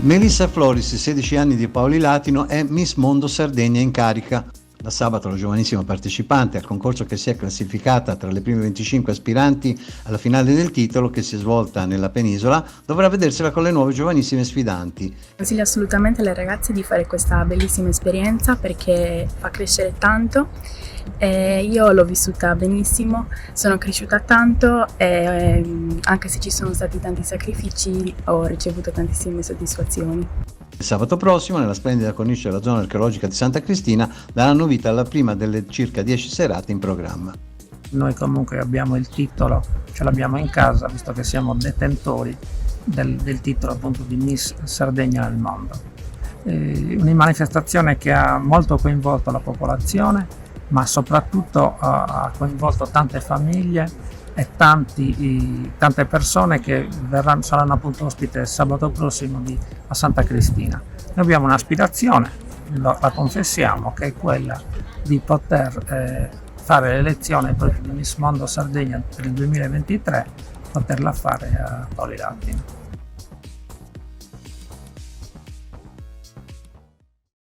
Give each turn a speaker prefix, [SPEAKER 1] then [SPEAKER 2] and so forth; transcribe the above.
[SPEAKER 1] Melissa Floris, 16 anni di Paoli Latino, è Miss Mondo Sardegna in carica. Da sabato la giovanissima partecipante al concorso, che si è classificata tra le prime 25 aspiranti alla finale del titolo, che si è svolta nella penisola, dovrà vedersela con le nuove giovanissime sfidanti.
[SPEAKER 2] Consiglio assolutamente alle ragazze di fare questa bellissima esperienza perché fa crescere tanto. Io l'ho vissuta benissimo, sono cresciuta tanto e anche se ci sono stati tanti sacrifici ho ricevuto tantissime soddisfazioni.
[SPEAKER 1] Il sabato prossimo, nella splendida cornice della zona archeologica di Santa Cristina, daranno vita alla prima delle circa 10 serate in programma.
[SPEAKER 3] Noi comunque abbiamo il titolo, ce l'abbiamo in casa, visto che siamo detentori del titolo appunto di Miss Sardegna nel mondo. Una manifestazione che ha molto coinvolto la popolazione, ma soprattutto ha coinvolto tante famiglie e tante persone che saranno appunto ospite sabato prossimo a Santa Cristina. Noi abbiamo un'aspirazione, la confessiamo, che è quella di poter fare l'elezione proprio di Miss Mondo Sardegna per il 2023, poterla fare a Paoli Latino.